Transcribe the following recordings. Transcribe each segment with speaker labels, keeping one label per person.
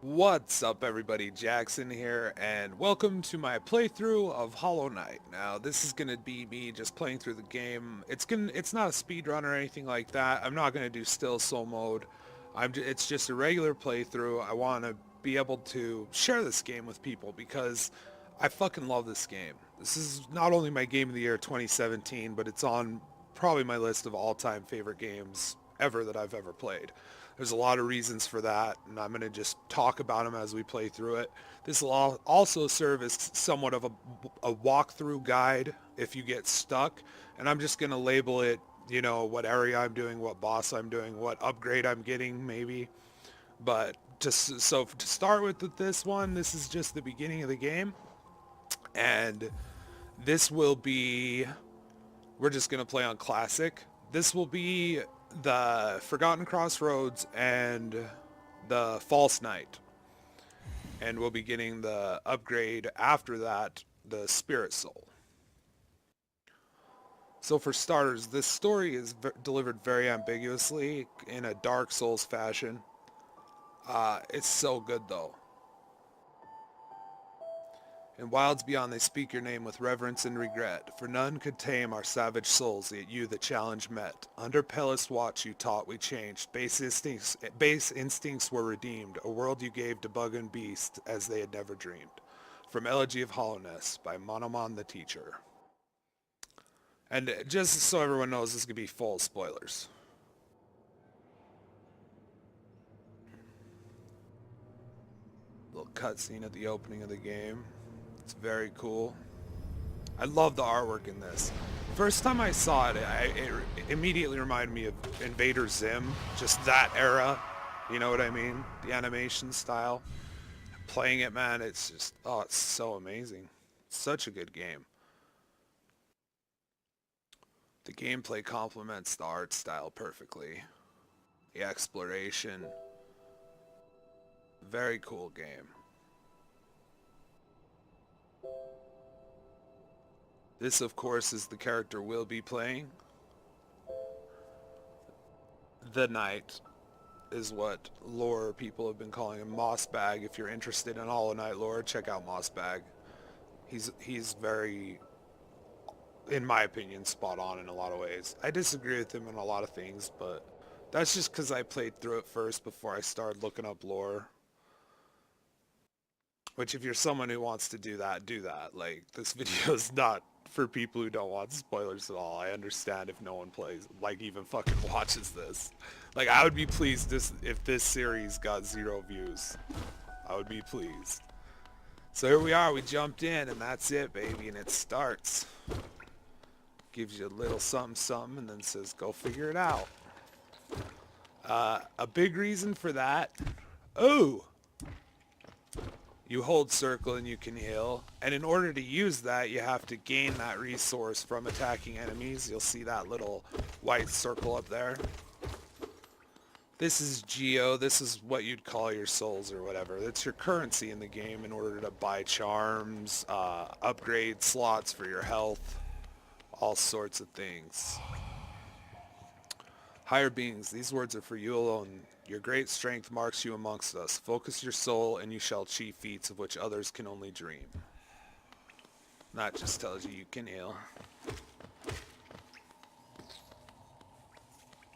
Speaker 1: What's up everybody, Jaxxsin here, and welcome to my playthrough of Hollow Knight. Now this is going to be me just playing through the game. It's not a speed run or anything like that. I'm not going to do still soul mode. It's just a regular playthrough. I want to be able to share this game with people because I fucking love this game. This is not only my game of the year 2017, but it's on probably my list of all-time favorite games ever that I've ever played. There's a lot of reasons for that, and I'm going to just talk about them as we play through it. This will also serve as somewhat of a walkthrough guide if you get stuck, and I'm just going to label it, you know, what area I'm doing, what boss I'm doing, what upgrade I'm getting, maybe. But just so to start with this one, this is just the beginning of the game, and this will be, we're just going to play on classic. This will be the Forgotten Crossroads and the False Knight. And we'll be getting the upgrade after that, the Spirit Soul. So for starters, this story is delivered very ambiguously in a Dark Souls fashion. It's so good though. In wilds beyond they speak your name with reverence and regret, for none could tame our savage souls, yet you the challenge met. Under palest watch you taught we changed, base instincts were redeemed, a world you gave to bug and beast as they had never dreamed. From Elegy of Hollowness by Monomon the Teacher. And just so everyone knows, this could be full spoilers. Little cutscene at the opening of the game. It's very cool. I love the artwork in this. First time I saw it, it immediately reminded me of Invader Zim, just that era. You know what I mean? The animation style. Playing it, man, it's just, oh, it's so amazing. Such a good game. The gameplay complements the art style perfectly. The exploration. Very cool game. This, of course, is the character we'll be playing. The Knight is what lore people have been calling him. Mossbag. If you're interested in Hollow Knight lore, check out Mossbag. He's very, in my opinion, spot on in a lot of ways. I disagree with him in a lot of things, but that's just because I played through it first before I started looking up lore. Which, if you're someone who wants to do that, do that. Like, this video is not for people who don't want spoilers at all. I understand if no one plays, like, even fucking watches this. Like, I would be pleased if this series got 0 views. I would be pleased. So here we are, we jumped in, and that's it, baby, and it starts. Gives you a little something something, and then says, go figure it out. A big reason for that, oh! You hold circle and you can heal, and in order to use that you have to gain that resource from attacking enemies. You'll see that little white circle up there. This is Geo, this is what you'd call your souls or whatever. It's your currency in the game in order to buy charms, upgrade slots for your health, all sorts of things. Higher beings, these words are for you alone. Your great strength marks you amongst us. Focus your soul and you shall achieve feats of which others can only dream. That just tells you you can heal.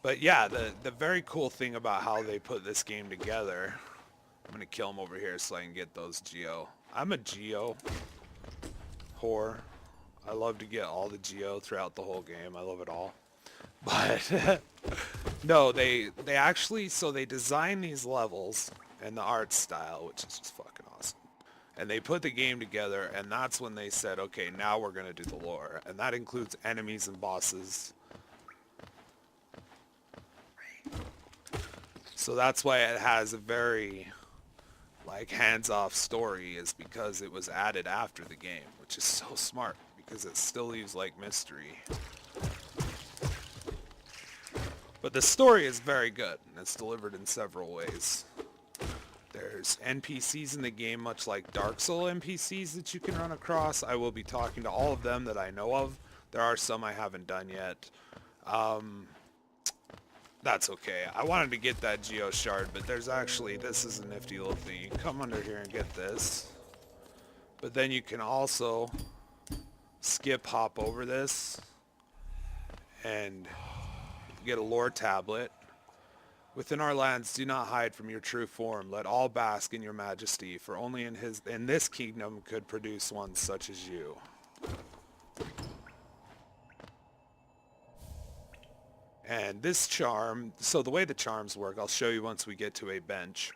Speaker 1: But yeah, the very cool thing about how they put this game together, I'm going to kill him over here so I can get those Geo. I'm a Geo whore. I love to get all the Geo throughout the whole game. I love it all. But no, they actually, so they design these levels and the art style, which is just fucking awesome. And they put the game together, and that's when they said, okay, now we're going to do the lore. And that includes enemies and bosses. So that's why it has a very, like, hands-off story, is because it was added after the game, which is so smart, because it still leaves, like, mystery. But the story is very good, and it's delivered in several ways. There's NPCs in the game, much like Dark Souls NPCs that you can run across. I will be talking to all of them that I know of. There are some I haven't done yet. That's okay. I wanted to get that Geo Shard, but there's actually, this is a nifty little thing. You can come under here and get this. But then you can also skip hop over this and get a lore tablet. Within our lands, do not hide from your true form. Let all bask in your majesty, for only in this kingdom could produce one such as you. And this charm, so the way the charms work, I'll show you once we get to a bench.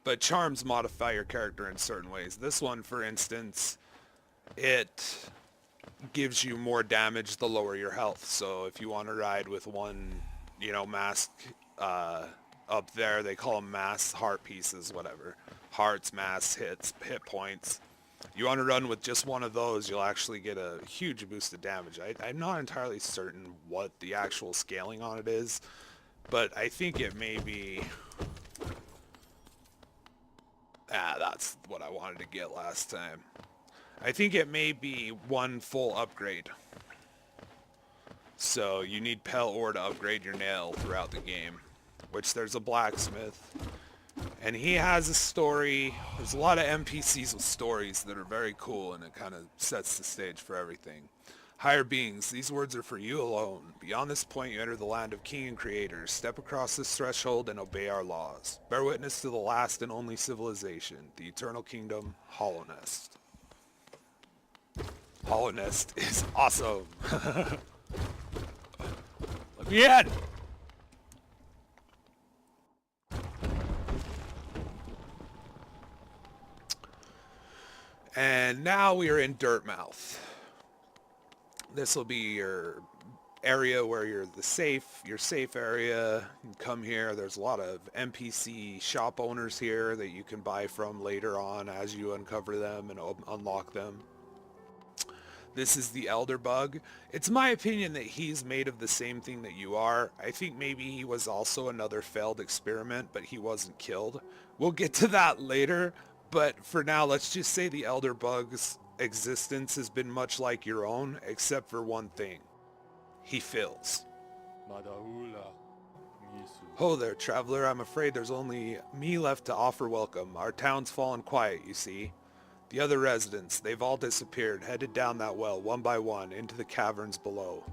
Speaker 1: But charms modify your character in certain ways. This one, for instance, it gives you more damage the lower your health. So if you want to ride with one, you know, mask up there, they call them mass heart pieces, whatever. Hearts, mass, hit points. You want to run with just one of those, you'll actually get a huge boost of damage. I'm not entirely certain what the actual scaling on it is, but I think it may be... that's what I wanted to get last time. I think it may be one full upgrade. So you need Pel ore to upgrade your nail throughout the game, which there's a blacksmith. And he has a story. There's a lot of NPCs with stories that are very cool, and it kind of sets the stage for everything. Higher beings, these words are for you alone. Beyond this point, you enter the land of king and creators. Step across this threshold and obey our laws. Bear witness to the last and only civilization, the eternal kingdom, Hollow Nest. Hollow Nest is awesome. Let me in! And now we are in Dirtmouth. This will be your area where you're your safe area. You can come here. There's a lot of NPC shop owners here that you can buy from later on as you uncover them and unlock them. This is the Elder Bug. It's my opinion that he's made of the same thing that you are. I think maybe he was also another failed experiment, but he wasn't killed. We'll get to that later. But for now, let's just say the Elder Bug's existence has been much like your own, except for one thing. He fills. Oh there, traveler. I'm afraid there's only me left to offer welcome. Our town's fallen quiet, you see. The other residents, they've all disappeared, headed down that well, one by one, into the caverns below.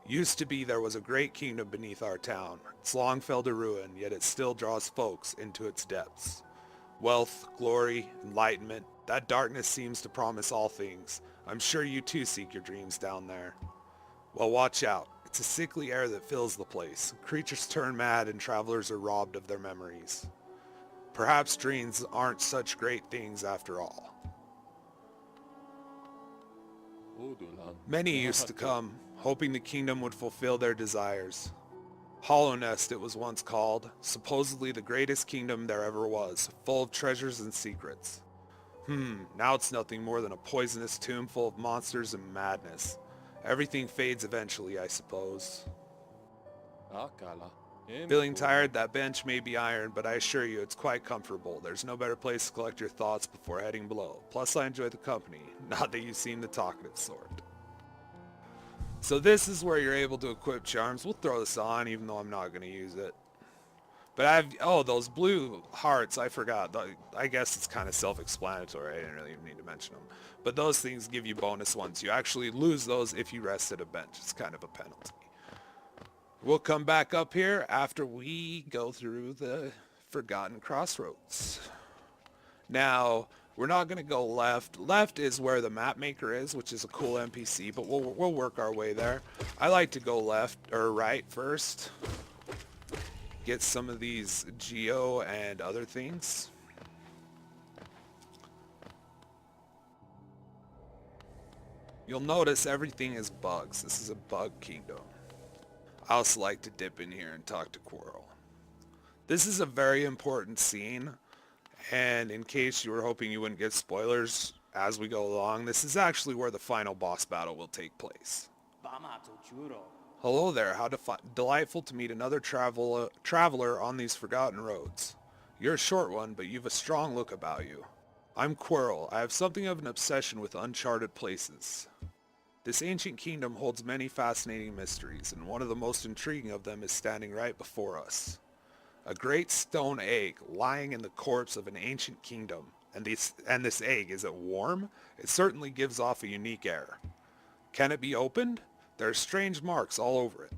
Speaker 1: Used to be there was a great kingdom beneath our town. It's long fell to ruin, yet it still draws folks into its depths. Wealth, glory, enlightenment, that darkness seems to promise all things. I'm sure you too seek your dreams down there. Well, watch out. It's a sickly air that fills the place. Creatures turn mad and travelers are robbed of their memories. Perhaps dreams aren't such great things after all. Many used to come, hoping the kingdom would fulfill their desires. Hollow Nest it was once called, supposedly the greatest kingdom there ever was, full of treasures and secrets. Now it's nothing more than a poisonous tomb full of monsters and madness. Everything fades eventually, I suppose. Feeling tired? That bench may be iron, but I assure you it's quite comfortable. There's no better place to collect your thoughts before heading below. Plus I enjoy the company, not that you seem the talkative sort. So this is where you're able to equip charms. We'll throw this on even though I'm not going to use it. But those blue hearts, I forgot. I guess it's kind of self-explanatory. I didn't really even need to mention them. But those things give you bonus ones. You actually lose those if you rest at a bench. It's kind of a penalty. We'll come back up here after we go through the Forgotten Crossroads. Now, we're not going to go left. Left is where the map maker is, which is a cool NPC, but we'll work our way there. I like to go left or right first. Get some of these geo and other things. You'll notice everything is bugs. This is a bug kingdom. I also like to dip in here and talk to QUIRREL. This is a very important scene, and in case you were hoping you wouldn't get spoilers as we go along, this is actually where the final boss battle will take place. Hello there, how delightful to meet another traveler on these forgotten roads. You're a short one, but you've a strong look about you. I'm QUIRREL. I have something of an obsession with uncharted places. This ancient kingdom holds many fascinating mysteries, and one of the most intriguing of them is standing right before us. A great stone egg lying in the corpse of an ancient kingdom. And this egg, is it warm? It certainly gives off a unique air. Can it be opened? There are strange marks all over it.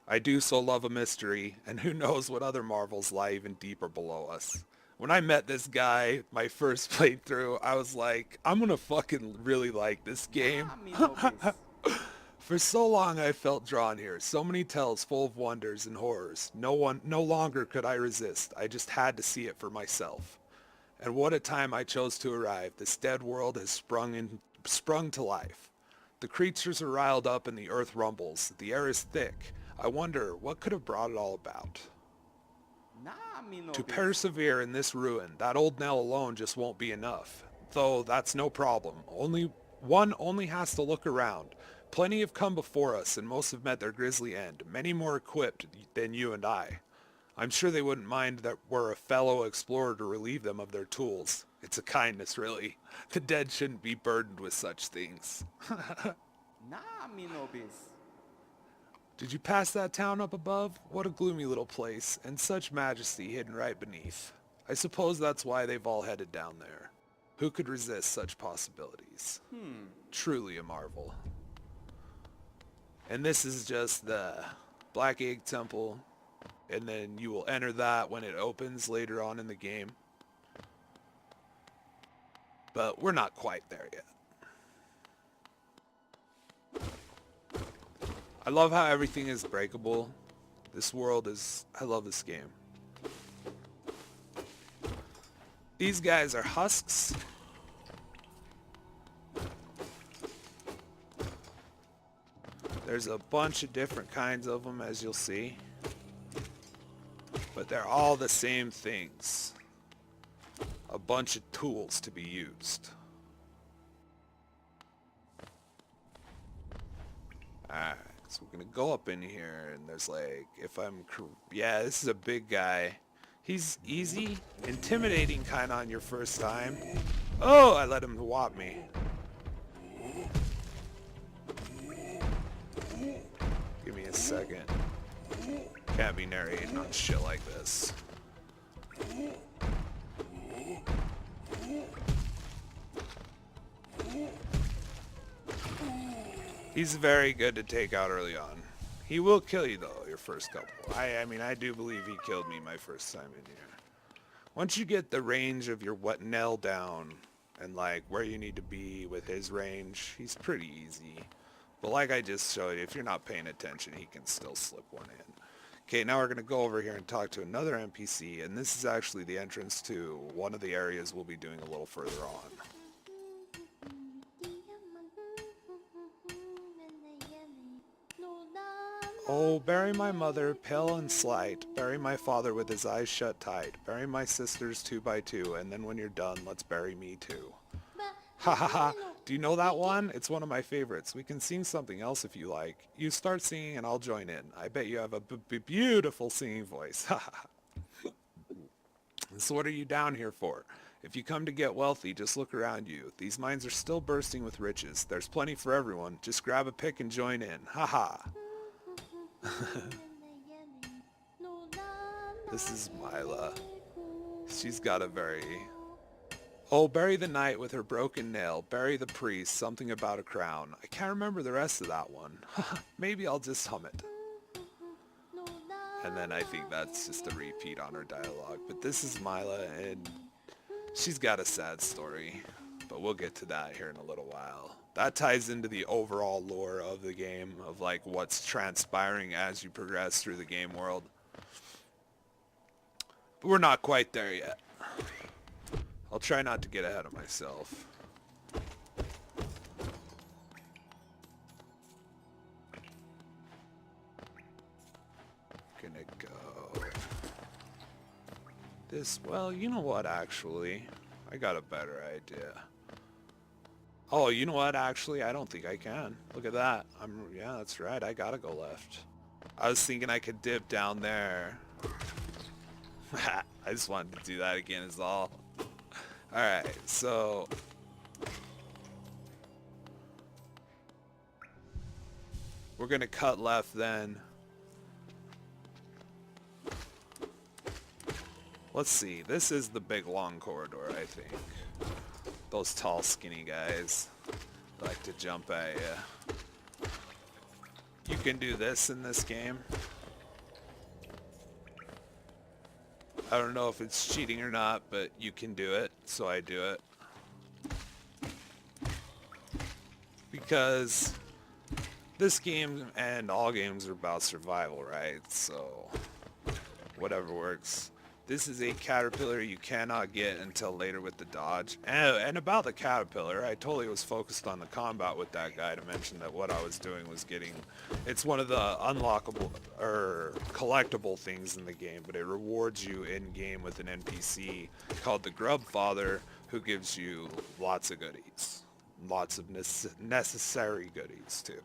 Speaker 1: I do so love a mystery, and who knows what other marvels lie even deeper below us. When I met this guy, my first playthrough, I was like, I'm gonna fucking really like this game. For so long I felt drawn here, so many tales full of wonders and horrors. No longer could I resist. I just had to see it for myself. And what a time I chose to arrive. This dead world has sprung to life. The creatures are riled up and the earth rumbles. The air is thick. I wonder what could have brought it all about. To persevere in this ruin, that old knell alone just won't be enough. Though that's no problem. One only has to look around. Plenty have come before us, and most have met their grisly end. Many more equipped than you and I. I'm sure they wouldn't mind that we're a fellow explorer to relieve them of their tools. It's a kindness, really. The dead shouldn't be burdened with such things. Did you pass that town up above? What a gloomy little place, and such majesty hidden right beneath. I suppose that's why they've all headed down there. Who could resist such possibilities? Truly a marvel. And this is just the Black Egg Temple, and then you will enter that when it opens later on in the game. But we're not quite there yet. I love how everything is breakable. This world is... I love this game. These guys are husks. There's a bunch of different kinds of them, as you'll see. But they're all the same things. A bunch of tools to be used. Alright, so we're gonna go up in here, and there's like, yeah, this is a big guy. He's easy, intimidating kind of on your first time. Oh, I let him whop me. Give me a second. Can't be narrating on shit like this. He's very good to take out early on. He will kill you though, your first couple. I mean, I do believe he killed me my first time in here. Once you get the range of your knell down, and like where you need to be with his range, he's pretty easy. But like I just showed you, if you're not paying attention, he can still slip one in. Okay, now we're going to go over here and talk to another NPC, and this is actually the entrance to one of the areas we'll be doing a little further on. Oh, bury my mother, pale and slight. Bury my father with his eyes shut tight. Bury my sisters 2 by 2, and then when you're done, let's bury me too. Ha ha ha. Do you know that one? It's one of my favorites. We can sing something else if you like. You start singing and I'll join in. I bet you have a beautiful singing voice. Ha ha. So what are you down here for? If you come to get wealthy, just look around you. These mines are still bursting with riches. There's plenty for everyone. Just grab a pick and join in. Ha ha. This is Mila. She's got a very... Oh, bury the knight with her broken nail. Bury the priest, something about a crown. I can't remember the rest of that one. Maybe I'll just hum it. And then I think that's just a repeat on her dialogue. But this is Mila, and she's got a sad story. But we'll get to that here in a little while. That ties into the overall lore of the game, of like what's transpiring as you progress through the game world. But we're not quite there yet. I'll try not to get ahead of myself. Gonna go this, well, you know what, actually, I got a better idea. Oh, you know what, actually, I don't think I can. Look at that. Yeah, that's right, I gotta go left. I was thinking I could dip down there. I just wanted to do that again is all. Alright, so We're gonna cut left then. Let's see. This is the big long corridor, I think. Those tall, skinny guys like to jump at you. You can do this in this game. I don't know if it's cheating or not, but you can do it, so I do it. Because this game and all games are about survival, right? So whatever works. This is a caterpillar you cannot get until later with the dodge. And about the caterpillar, I totally was focused on the combat with that guy to mention that what I was doing was getting... It's one of the unlockable or collectible things in the game, but it rewards you in-game with an NPC called the Grub Father, who gives you lots of goodies. Lots of necessary goodies, too.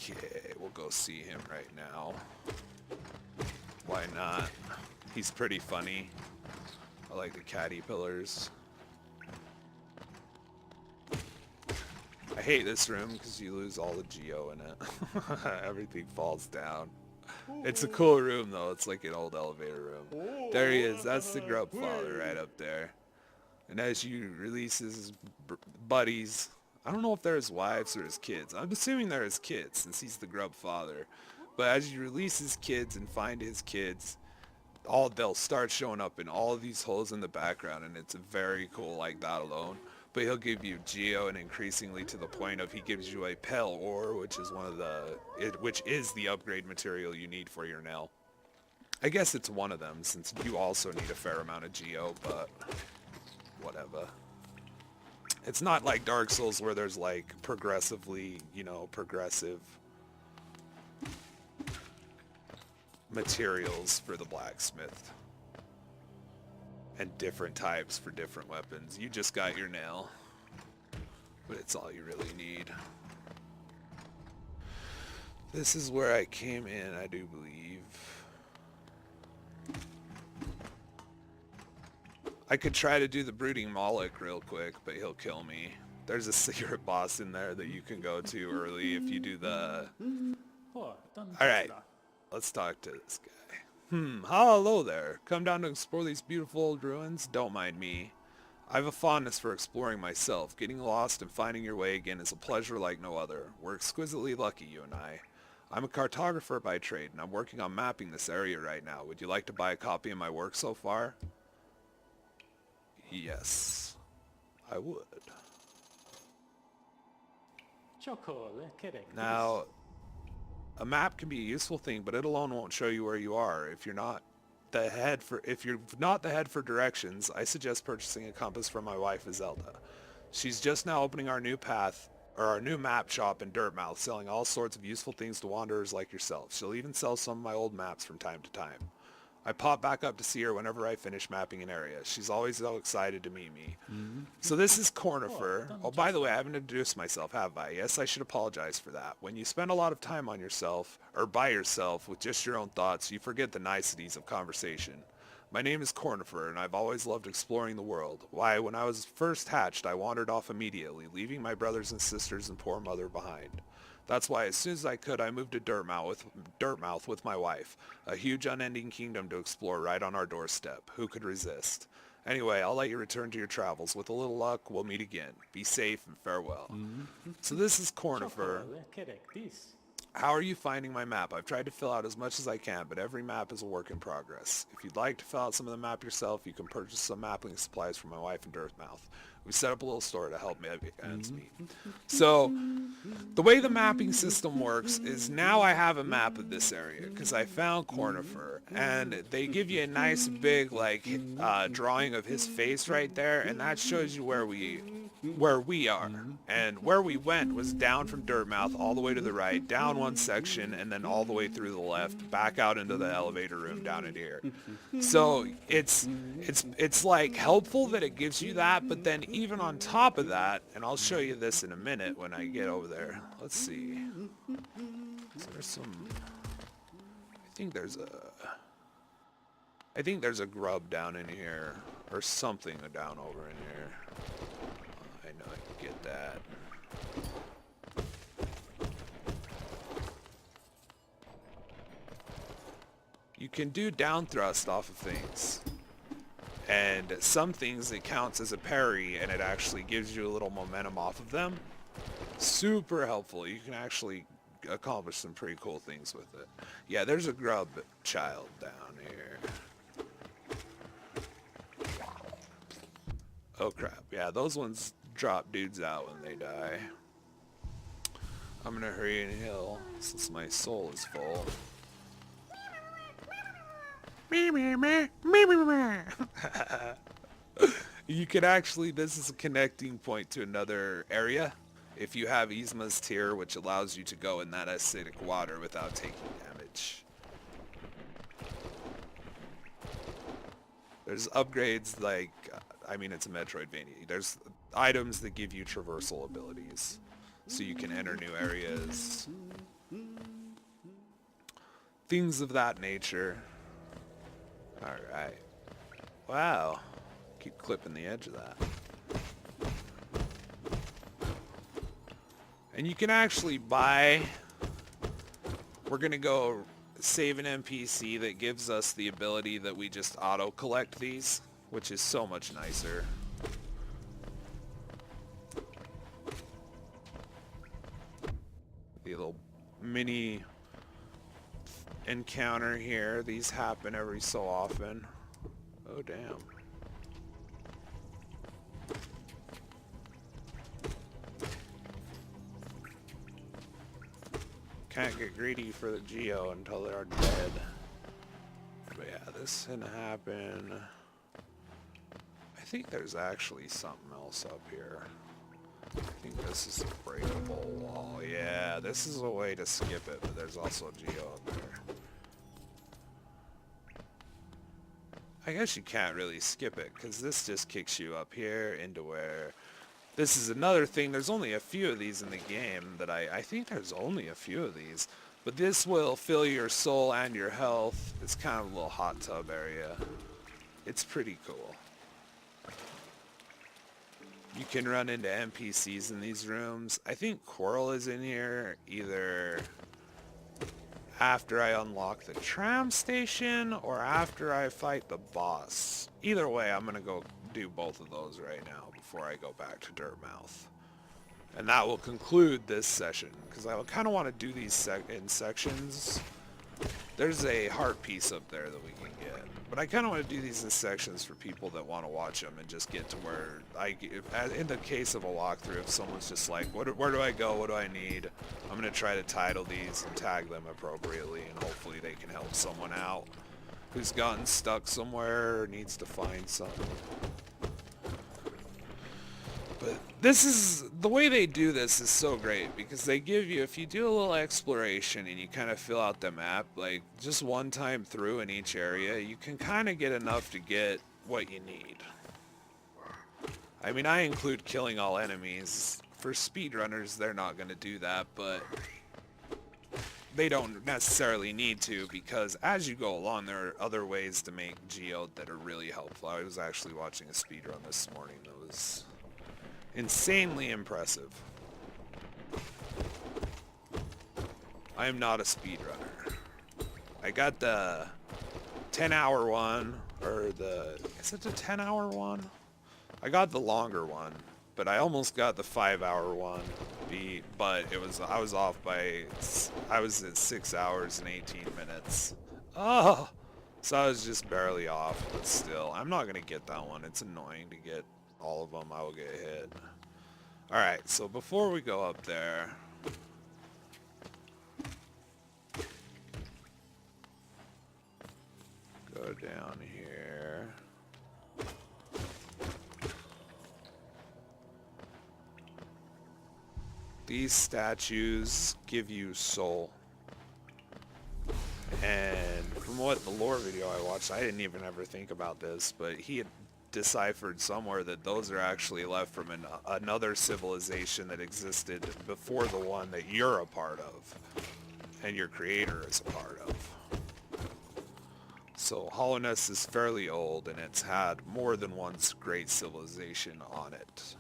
Speaker 1: Okay, we'll go see him right now. Why not? He's pretty funny. I like the caterpillars. I hate this room because you lose all the geo in it. Everything falls down. It's a cool room though. It's like an old elevator room. There he is. That's the Grub Father right up there. And as you release his buddies, I don't know if they're his wives or his kids. I'm assuming they're his kids since he's the Grub Father. But as you release his kids and find his kids, they'll start showing up in all of these holes in the background, and it's very cool like that alone. But he'll give you geo, and increasingly to the point of he gives you a Pell ore, which is which is the upgrade material you need for your nail. I guess it's one of them since you also need a fair amount of geo, but whatever. It's not like Dark Souls where there's like progressive materials for the blacksmith and different types for different weapons. You just got your nail, but it's all you really need. This is where I came in, I do believe. I could try to do the Brooding Moloch real quick, but he'll kill me. There's a secret boss in there that you can go to early if you do the... Alright, let's talk to this guy. Hello there. Come down to explore these beautiful old ruins? Don't mind me. I have a fondness for exploring myself. Getting lost and finding your way again is a pleasure like no other. We're exquisitely lucky, you and I. I'm a cartographer by trade, and I'm working on mapping this area right now. Would you like to buy a copy of my work so far? Yes, I would. Now, a map can be a useful thing, but it alone won't show you where you are. If you're not the head for directions, I suggest purchasing a compass from my wife, Zelda. She's just now opening our new map shop in Dirtmouth, selling all sorts of useful things to wanderers like yourself. She'll even sell some of my old maps from time to time. I pop back up to see her whenever I finish mapping an area. She's always so excited to meet me. So this is Cornifer. Oh, by the way, I haven't introduced myself, have I? Yes, I should apologize for that. When you spend a lot of time on yourself, or by yourself, with just your own thoughts, you forget the niceties of conversation. My name is Cornifer, and I've always loved exploring the world. Why, when I was first hatched, I wandered off immediately, leaving my brothers and sisters and poor mother behind. That's why as soon as I could, I moved to Dirtmouth with my wife. A huge unending kingdom to explore right on our doorstep. Who could resist? Anyway, I'll let you return to your travels. With a little luck, we'll meet again. Be safe and farewell. So this is Cornifer. How are you finding my map? I've tried to fill out as much as I can, but every map is a work in progress. If you'd like to fill out some of the map yourself, you can purchase some mapping supplies from my wife in Dirtmouth. We set up a little store to help me ends meet. So, the way the mapping system works is now I have a map of this area because I found Cornifer, and they give you a nice big drawing of his face right there, and that shows you where we are. And where we went was down from Dirtmouth all the way to the right, down one section, and then all the way through the left, back out into the elevator room down in here. So it's like helpful that it gives you that, but then even on top of that, and I'll show you this in a minute when I get over there. Let's see. Is there some... I think there's a grub down in here, or something down over in here. I know I can get that. You can do down thrust off of things. And some things it counts as a parry and it actually gives you a little momentum off of them. Super helpful. You can actually accomplish some pretty cool things with it. Yeah, there's a grub child down here. Oh crap. Yeah, those ones drop dudes out when they die. I'm gonna hurry and heal since my soul is full. You can actually, this is a connecting point to another area. If you have Yzma's Tear, which allows you to go in that acidic water without taking damage. There's upgrades like, I mean it's a Metroidvania. There's items that give you traversal abilities. So you can enter new areas. Things of that nature. Alright. Wow. Keep clipping the edge of that. And you can actually buy... We're gonna go save an NPC that gives us the ability that we just auto-collect these, which is so much nicer. The little mini encounter here. These happen every so often. Oh, damn. Can't get greedy for the Geo until they're dead. But yeah, this can happen. I think there's actually something else up here. I think this is a breakable wall. Yeah, this is a way to skip it, but there's also a Geo up there. I guess you can't really skip it, because this just kicks you up here into where... This is another thing, there's only a few of these in the game that I think there's only a few of these. But this will fill your soul and your health. It's kind of a little hot tub area. It's pretty cool. You can run into NPCs in these rooms. I think QUIRREL is in here either after I unlock the tram station or after I fight the boss. Either way, I'm gonna go do both of those right now before I go back to Dirtmouth. And that will conclude this session, because I kind of want to do these in sections. There's a heart piece up there that we can get. But I kind of want to do these in sections for people that want to watch them and just get to where in the case of a walkthrough, if someone's just like, where do I go, what do I need? I'm going to try to title these and tag them appropriately, and hopefully they can help someone out who's gotten stuck somewhere or needs to find something. But this is, the way they do this is so great, because they give you, if you do a little exploration and you kind of fill out the map, like just one time through in each area, you can kind of get enough to get what you need. I mean, I include killing all enemies. For speedrunners, they're not going to do that, but they don't necessarily need to, because as you go along, there are other ways to make Geode that are really helpful. I was actually watching a speedrun this morning that was insanely impressive. I am not a speedrunner. I got the 10-hour one, or is it the 10-hour one? I got the longer one, but I almost got the 5-hour one. But I was off by, I was at 6 hours and 18 minutes. Oh! So I was just barely off, but still, I'm not gonna get that one. It's annoying to get all of them. I will get hit. Alright, so before we go up there, go down here. These statues give you soul. And from what the lore video I watched, I didn't even ever think about this, but he had deciphered somewhere that those are actually left from another civilization that existed before the one that you're a part of and your creator is a part of. So Hollowness is fairly old, and it's had more than one great civilization on it.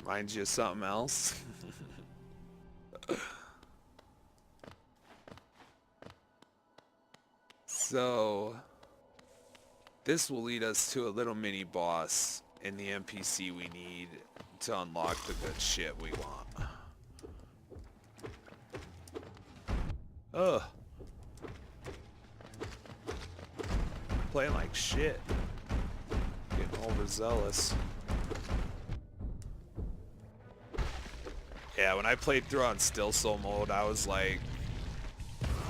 Speaker 1: Reminds you of something else? So, this will lead us to a little mini boss in the NPC we need to unlock the good shit we want. Ugh. Playing like shit. Getting overzealous. Yeah, when I played through on Still Soul mode, I was like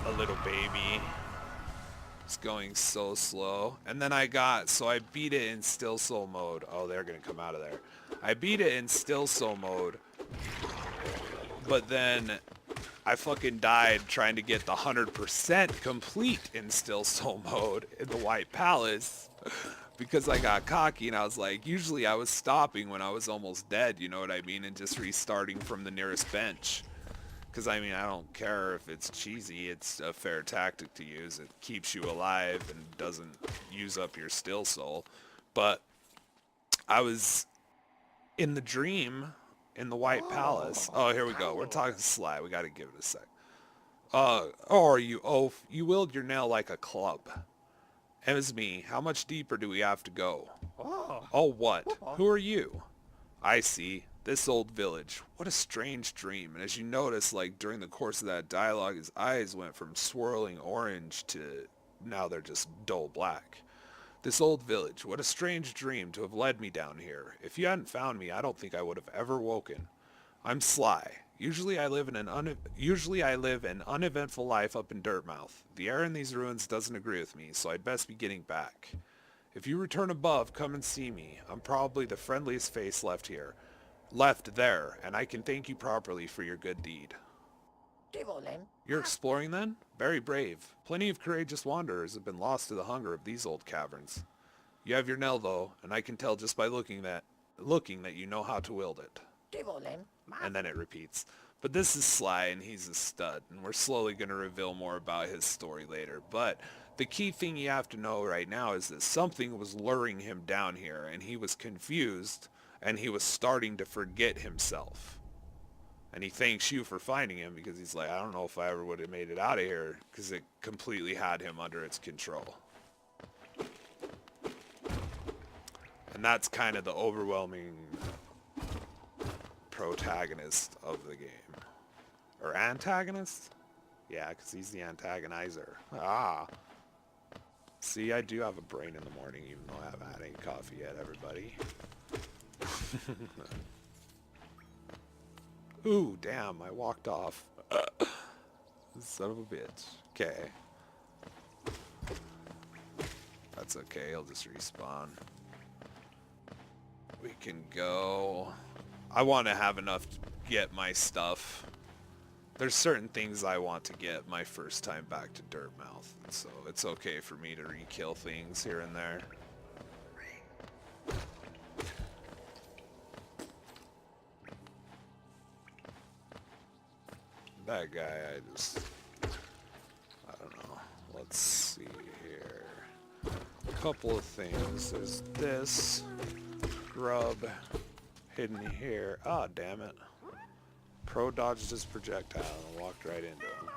Speaker 1: a little baby. It's going so slow. And then I beat it in Still Soul mode. Oh, they're gonna come out of there. I beat it in Still Soul mode. But then I fucking died trying to get the 100% complete in Still Soul mode in the White Palace. Because I got cocky and I was like, usually I was stopping when I was almost dead, you know what I mean? And just restarting from the nearest bench. Because, I mean, I don't care if it's cheesy, it's a fair tactic to use. It keeps you alive and doesn't use up your still soul. But I was in the dream in the White Palace. Oh, here we go. We're talking Sly. We got to give it a sec. Or you oaf. You wield your nail like a club. It was me. How much deeper do we have to go? Oh, what? Who are you? I see. This old village. What a strange dream. And as you notice, like, during the course of that dialogue, his eyes went from swirling orange to now they're just dull black. This old village. What a strange dream to have led me down here. If you hadn't found me, I don't think I would have ever woken. I'm Sly. Usually I live an uneventful life up in Dirtmouth. The air in these ruins doesn't agree with me, so I'd best be getting back. If you return above, come and see me. I'm probably the friendliest face left there, and I can thank you properly for your good deed. You're exploring then? Very brave. Plenty of courageous wanderers have been lost to the hunger of these old caverns. You have your nail though, and I can tell just by looking that you know how to wield it. And then it repeats. But this is Sly, and he's a stud, and we're slowly going to reveal more about his story later. But the key thing you have to know right now is that something was luring him down here, and he was confused, and he was starting to forget himself. And he thanks you for finding him, because he's like, I don't know if I ever would have made it out of here, because it completely had him under its control. And that's kind of the overwhelming protagonist of the game. Or antagonist? Yeah, because he's the antagonizer. Ah. See, I do have a brain in the morning, even though I haven't had any coffee yet, everybody. Ooh, damn, I walked off. Son of a bitch. Okay. That's okay, he'll just respawn. We can go. I want to have enough to get my stuff. There's certain things I want to get my first time back to Dirtmouth, so it's okay for me to re-kill things here and there. That guy, I don't know. Let's see here. A couple of things. There's this grub hidden here. Ah, damn it. Pro dodged his projectile and walked right into him.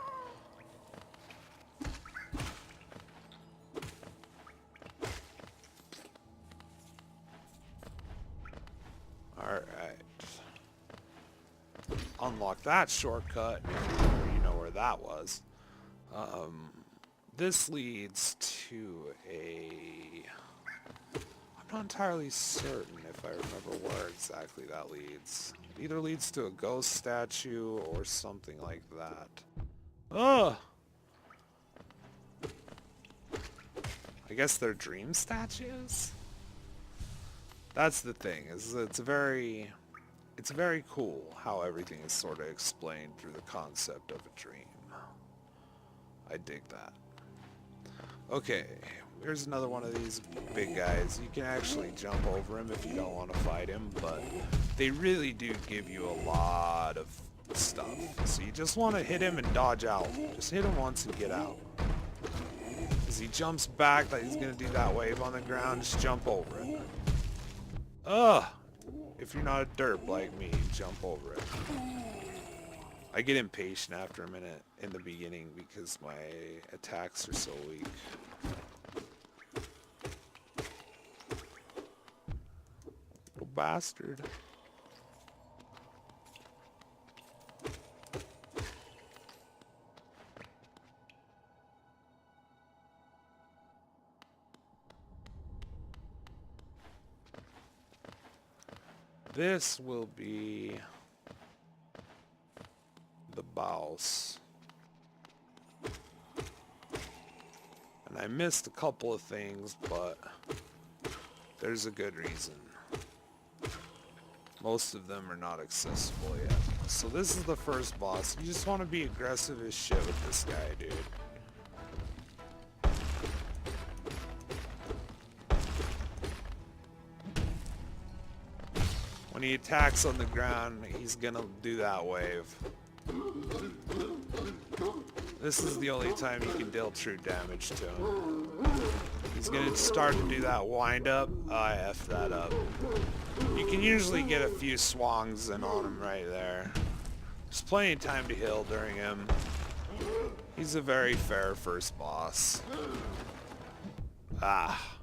Speaker 1: Alright. Unlock that shortcut. You know where that was. This leads to a... I'm not entirely certain if I remember where exactly that leads. It either leads to a ghost statue or something like that. Ugh! I guess they're dream statues? That's the thing, is it's very cool how everything is sort of explained through the concept of a dream. I dig that. Okay, here's another one of these big guys. You can actually jump over him if you don't want to fight him, but they really do give you a lot of stuff. So you just want to hit him and dodge out. Just hit him once and get out. As he jumps back, like he's going to do that wave on the ground, just jump over it. Ugh! If you're not a derp like me, jump over it. I get impatient after a minute in the beginning because my attacks are so weak. Little bastard. This will be the boss. And I missed a couple of things, but there's a good reason. Most of them are not accessible yet. So this is the first boss. You just want to be aggressive as shit with this guy, dude. When he attacks on the ground, he's gonna do that wave. This is the only time you can deal true damage to him. He's gonna start to do that wind up. Oh, I effed that up. You can usually get a few swongs in on him right there. There's plenty of time to heal during him. He's a very fair first boss. Ah.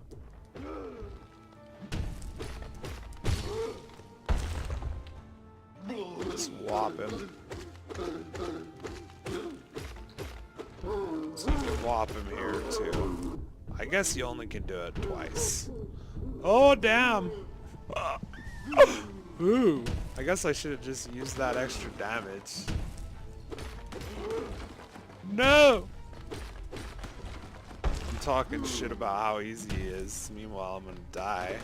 Speaker 1: Just whop him. So you can whop him here too. I guess you only can do it twice. Oh damn! Ooh. I guess I should have just used that extra damage. No! I'm talking shit about how easy he is. Meanwhile, I'm gonna die.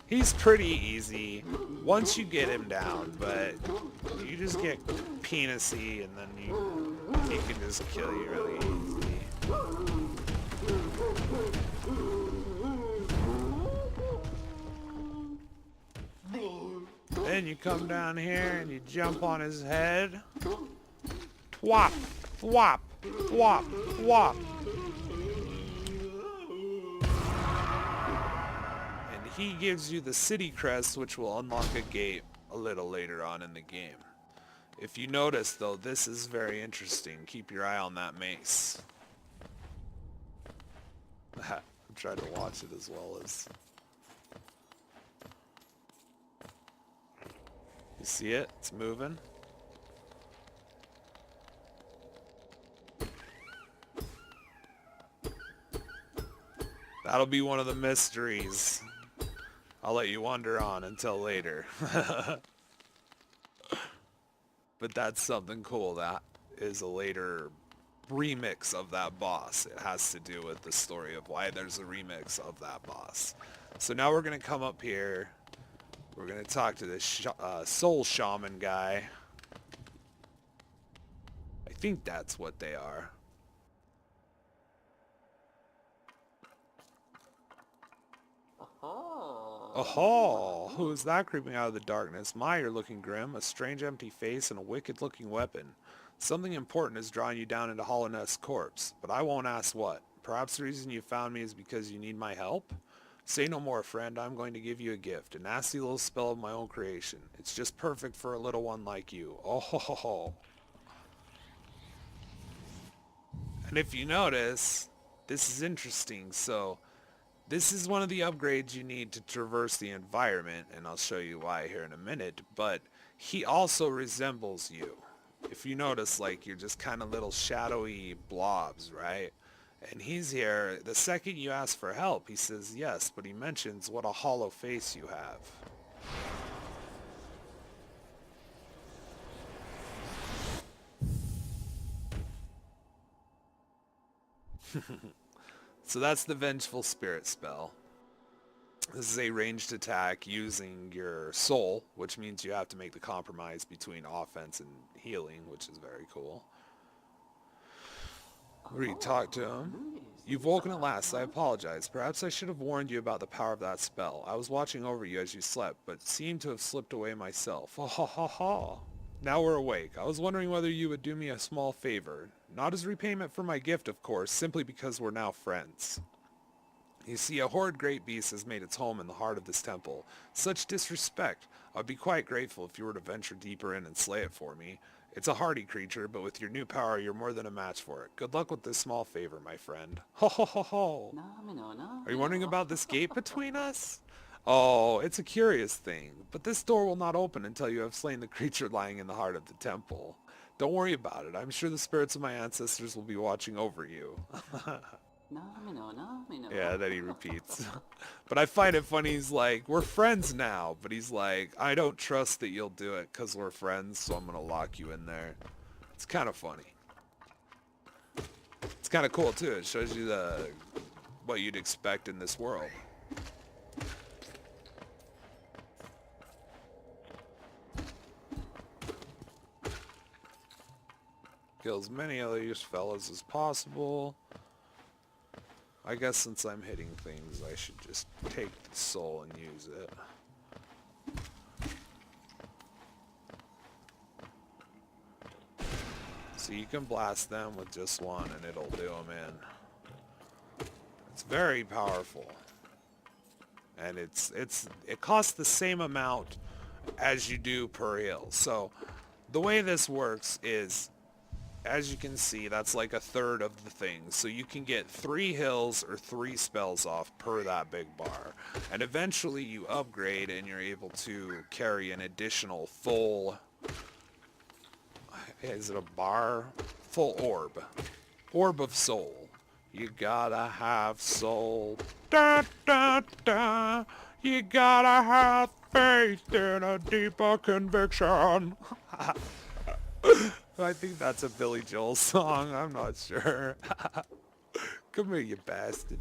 Speaker 1: He's pretty easy once you get him down, but you just get penisy and then he can just kill you really easy. Then you come down here and you jump on his head. Thwop, thwop, thwop, thwop. He gives you the city crest, which will unlock a gate a little later on in the game. If you notice though, this is very interesting. Keep your eye on that mace. I'm trying to watch it as well as... You see it? It's moving. That'll be one of the mysteries. I'll let you wander on until later. But that's something cool. That is a later remix of that boss. It has to do with the story of why there's a remix of that boss. So now we're going to come up here. We're going to talk to this soul shaman guy. I think that's what they are. Oh, who is that creeping out of the darkness? My, you're looking grim, a strange empty face and a wicked looking weapon. Something important is drawing you down into Hollownest's corpse, but I won't ask what. Perhaps the reason you found me is because you need my help? Say no more, friend. I'm going to give you a gift, a nasty little spell of my own creation. It's just perfect for a little one like you. Oh ho ho ho. And if you notice, this is interesting, so... This is one of the upgrades you need to traverse the environment, and I'll show you why here in a minute, but he also resembles you. If you notice, like, you're just kind of little shadowy blobs, right? And he's here. The second you ask for help, he says yes, but he mentions what a hollow face you have. So that's the Vengeful Spirit spell. This is a ranged attack using your soul, which means you have to make the compromise between offense and healing, which is very cool. We talk to him. You've woken at last. I apologize. Perhaps I should have warned you about the power of that spell. I was watching over you as you slept, but seemed to have slipped away myself. Ha ha ha ha. Now we're awake. I was wondering whether you would do me a small favor. Not as repayment for my gift, of course, simply because we're now friends. You see, a horrid great beast has made its home in the heart of this temple. Such disrespect! I'd be quite grateful if you were to venture deeper in and slay it for me. It's a hardy creature, but with your new power, you're more than a match for it. Good luck with this small favor, my friend. Ho ho ho ho! Are you wondering about this gate between us? Oh, it's a curious thing, but this door will not open until you have slain the creature lying in the heart of the temple. Don't worry about it. I'm sure the spirits of my ancestors will be watching over you. Yeah, then he repeats. But I find it funny, he's like, we're friends now, but he's like, I don't trust that you'll do it because we're friends, so I'm going to lock you in there. It's kind of funny. It's kind of cool, too. It shows you what you'd expect in this world. Kill as many of these fellas as possible. I guess since I'm hitting things, I should just take the soul and use it. So you can blast them with just one and it'll do them in. It's very powerful. And it costs the same amount as you do per hill. So the way this works is, as you can see, that's like a third of the thing. So you can get 3 hills or 3 spells off per that big bar. And eventually you upgrade and you're able to carry an additional full... Is it a bar? Full orb. Orb of soul. You gotta have soul. Da, da, da. You gotta have faith in a deeper conviction. I think that's a Billy Joel song. I'm not sure. Come here, you bastard.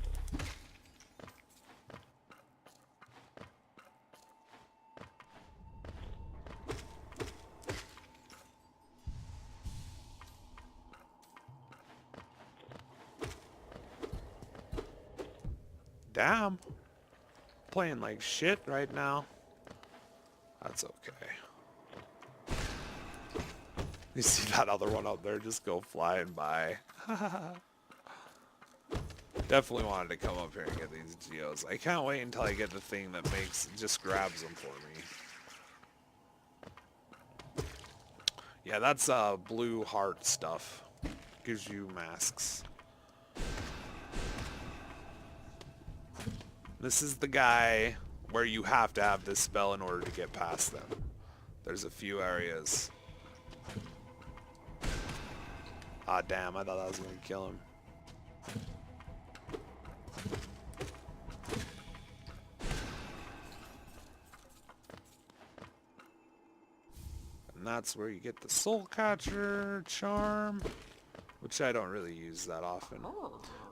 Speaker 1: Damn. Playing like shit right now. That's okay. You see that other one up there just go flying by. Definitely wanted to come up here and get these geos. I can't wait until I get the thing that just grabs them for me. Yeah, that's blue heart stuff. Gives you masks. This is the guy where you have to have this spell in order to get past them. There's a few areas. Ah, damn, I thought I was going to kill him. And that's where you get the soul catcher charm, which I don't really use that often.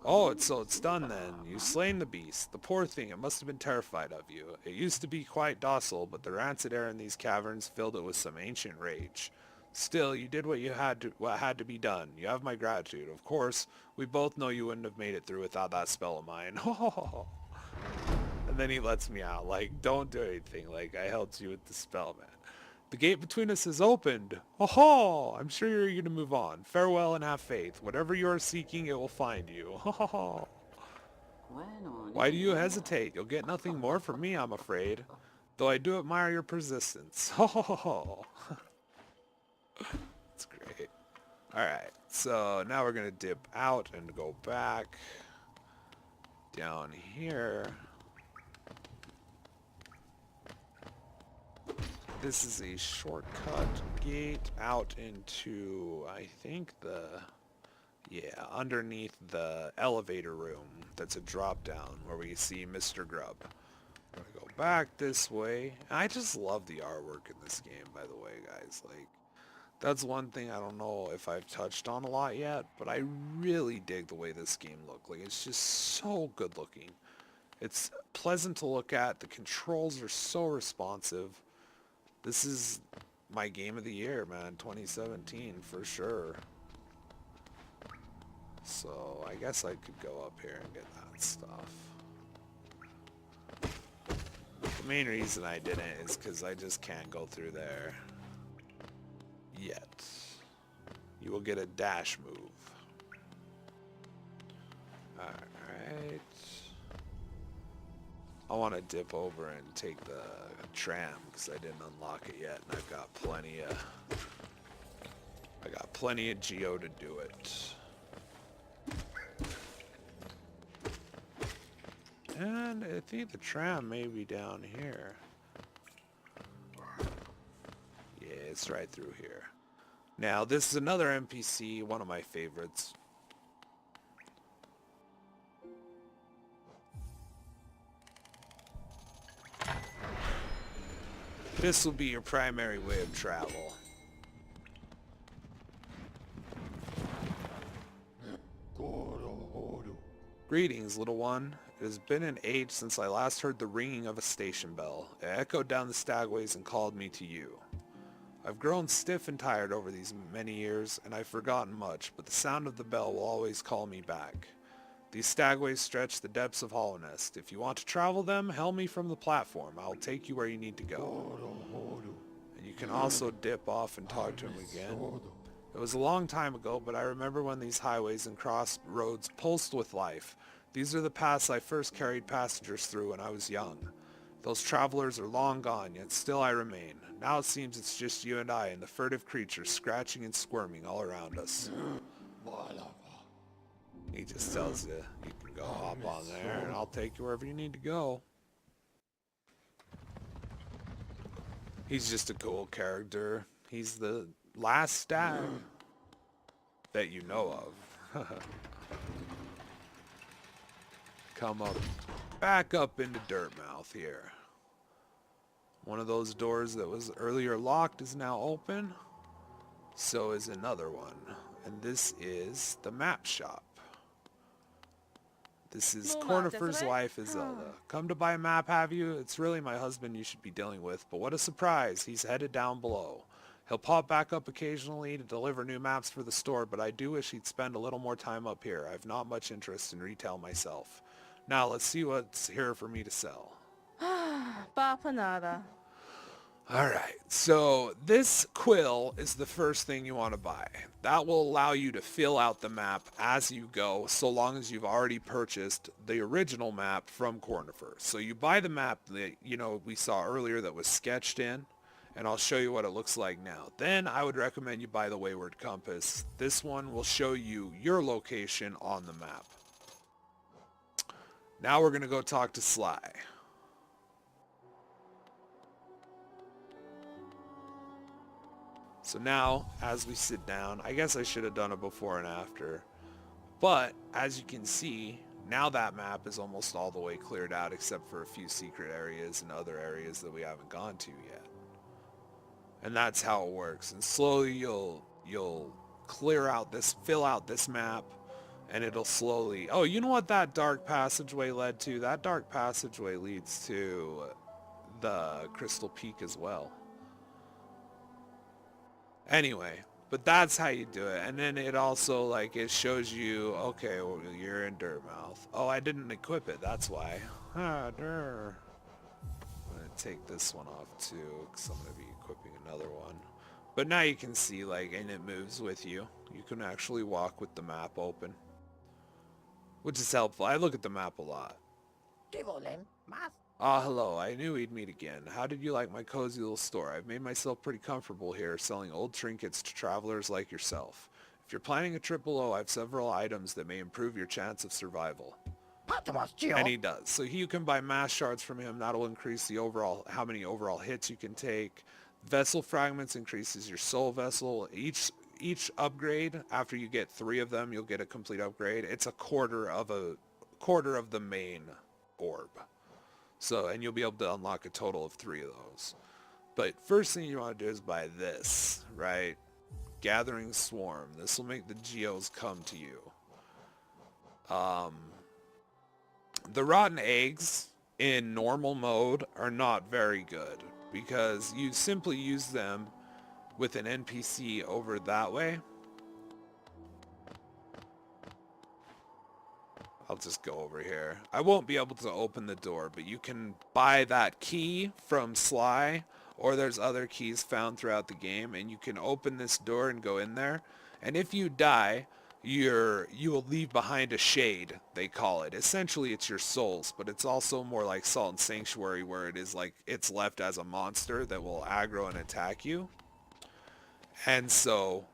Speaker 1: Oh, so it's done then. You've slain the beast. The poor thing, it must have been terrified of you. It used to be quite docile, but the rancid air in these caverns filled it with some ancient rage. Still, you did what had to be done. You have my gratitude. Of course, we both know you wouldn't have made it through without that spell of mine. And then he lets me out. Like, don't do anything. Like, I helped you with the spell, man. The gate between us is opened. Oh, I'm sure you're eager to move on. Farewell and have faith. Whatever you are seeking, it will find you. Why do you hesitate? You'll get nothing more from me, I'm afraid. Though I do admire your persistence. That's great. Alright, so now we're going to dip out and go back down here. This is a shortcut gate out into, I think, underneath the elevator room. That's a drop down where we see Mr. Grub. I'm gonna go back this way. I just love the artwork in this game, by the way, guys. Like, that's one thing I don't know if I've touched on a lot yet, but I really dig the way this game looks. Like, it's just so good looking. It's pleasant to look at. The controls are so responsive. This is my game of the year, man. 2017 for sure. So I guess I could go up here and get that stuff. The main reason I didn't is because I just can't go through there yet. You will get a dash move. Alright. I want to dip over and take the tram because I didn't unlock it yet, and I got plenty of geo to do it. And I think the tram may be down here. Yeah, it's right through here. Now, this is another NPC, one of my favorites. This will be your primary way of travel. Greetings, little one. It has been an age since I last heard the ringing of a station bell. It echoed down the stagways and called me to you. I've grown stiff and tired over these many years, and I've forgotten much, but the sound of the bell will always call me back. These stagways stretch the depths of Hollownest. If you want to travel them, hail me from the platform. I'll take you where you need to go. And you can also dip off and talk to him again. It was a long time ago, but I remember when these highways and crossroads pulsed with life. These are the paths I first carried passengers through when I was young. Those travelers are long gone, yet still I remain. Now it seems it's just you and I and the furtive creatures scratching and squirming all around us. He just tells you, you can go hop on there and I'll take you wherever you need to go. He's just a cool character. He's the last stag that you know of. Come up, back up into Dirtmouth here. One of those doors that was earlier locked is now open. So is another one. And this is the map shop. This is Cornifer's wife, Izelda. Come to buy a map, have you? It's really my husband you should be dealing with, but what a surprise. He's headed down below. He'll pop back up occasionally to deliver new maps for the store, but I do wish he'd spend a little more time up here. I've not much interest in retail myself. Now let's see what's here for me to sell.
Speaker 2: Bapanada.
Speaker 1: Alright, so this quill is the first thing you want to buy. That will allow you to fill out the map as you go, so long as you've already purchased the original map from Cornifer. So you buy the map that, we saw earlier that was sketched in, and I'll show you what it looks like now. Then I would recommend you buy the Wayward Compass. This one will show you your location on the map. Now we're going to go talk to Sly. So now, as we sit down, I guess I should have done it before and after. But, as you can see, now that map is almost all the way cleared out except for a few secret areas and other areas that we haven't gone to yet. And that's how it works. And slowly you'll fill out this map, and it'll slowly... Oh, you know what that dark passageway led to? That dark passageway leads to the Crystal Peak as well. Anyway, but that's how you do it. And then it also, it shows you, okay, well, you're in Dirtmouth. Oh, I didn't equip it, that's why. I'm going to take this one off too, because I'm going to be equipping another one. But now you can see, and it moves with you. You can actually walk with the map open, which is helpful. I look at the map a lot. Ah, hello. I knew we'd meet again. How did you like my cozy little store? I've made myself pretty comfortable here, selling old trinkets to travelers like yourself. If you're planning a trip below, I have several items that may improve your chance of survival. And he does. So you can buy mass shards from him. That'll increase the how many overall hits you can take. Vessel fragments increases your soul vessel. Each upgrade, after you get 3 of them, you'll get a complete upgrade. It's a quarter of the main orb. So, and you'll be able to unlock a total of 3 of those. But first thing you want to do is buy this, right? Gathering Swarm. This will make the geos come to you. The rotten eggs in normal mode are not very good because you simply use them with an NPC over that way. I'll just go over here. I won't be able to open the door, but you can buy that key from Sly, or there's other keys found throughout the game, and you can open this door and go in there. And if you die, you will leave behind a shade, they call it. Essentially it's your souls, but it's also more like Salt and Sanctuary, where it is like it's left as a monster that will aggro and attack you. And so,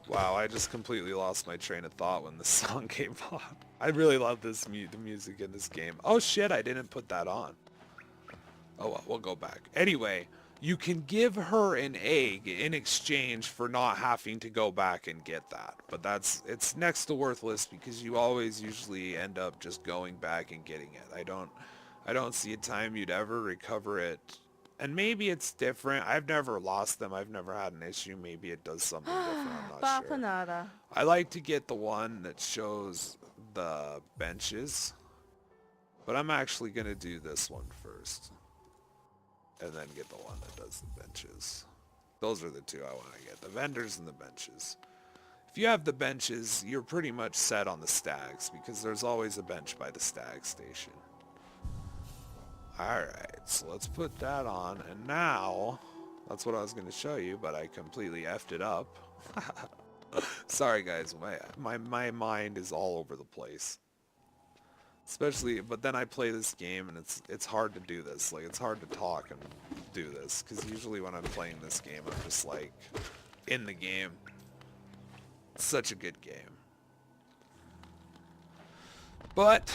Speaker 1: wow, I just completely lost my train of thought when the song came on. I really love the music in this game. Oh shit, I didn't put that on. Oh well, we'll go back. Anyway, you can give her an egg in exchange for not having to go back and get that. But it's next to worthless because you always usually end up just going back and getting it. I don't see a time you'd ever recover it. And maybe it's different. I've never lost them. I've never had an issue. Maybe it does something different. I'm not sure. I like to get the one that shows the benches. But I'm actually going to do this one first. And then get the one that does the benches. Those are the two I want to get. The vendors and the benches. If you have the benches, you're pretty much set on the stags, because there's always a bench by the stag station. Alright, so let's put that on. And now, that's what I was going to show you, but I completely effed it up. Sorry guys, my mind is all over the place. Especially, but then I play this game and it's hard to do this. Like, it's hard to talk and do this, because usually when I'm playing this game, I'm just like in the game. It's such a good game. But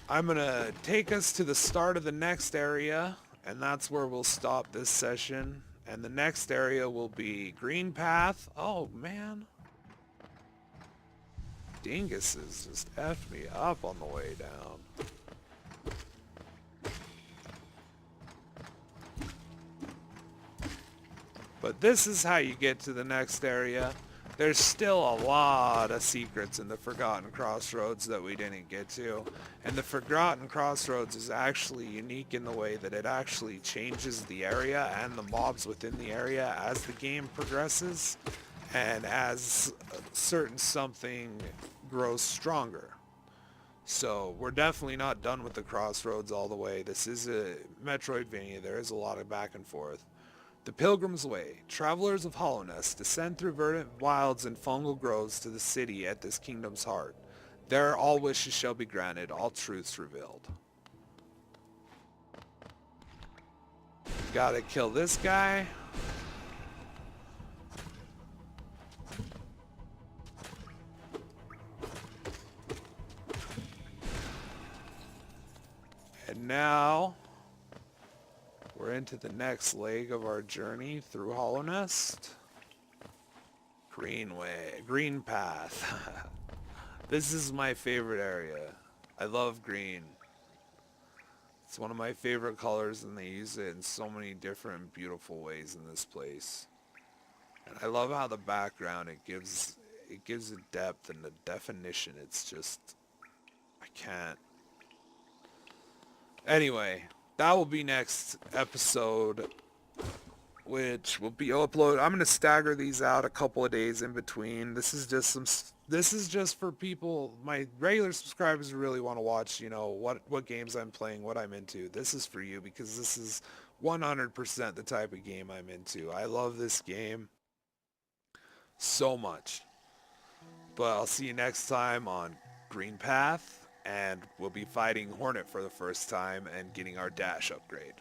Speaker 1: I'm gonna take us to the start of the next area, and that's where we'll stop this session. And the next area will be Greenpath. Oh man. Dinguses just effed me up on the way down. But this is how you get to the next area. There's still a lot of secrets in the Forgotten Crossroads that we didn't get to. And the Forgotten Crossroads is actually unique in the way that it actually changes the area and the mobs within the area as the game progresses. And as a certain something grows stronger. So we're definitely not done with the Crossroads all the way. This is a Metroidvania. There is a lot of back and forth. The Pilgrim's Way. Travelers of Hollowness descend through verdant wilds and fungal groves to the city at this kingdom's heart. There all wishes shall be granted, all truths revealed. Gotta kill this guy. And now, we're into the next leg of our journey through Hollownest. Greenpath. This is my favorite area. I love green. It's one of my favorite colors, and they use it in so many different beautiful ways in this place. And I love how the background, it gives a depth and a definition. It's just, I can't. Anyway, that will be next episode, which will be uploaded. I'm going to stagger these out a couple of days in between. This is just for people, my regular subscribers who really want to watch, you know, what games I'm playing, what I'm into. This is for you, because this is 100% the type of game I'm into. I love this game so much. But I'll see you next time on Greenpath. And we'll be fighting Hornet for the first time and getting our dash upgrade.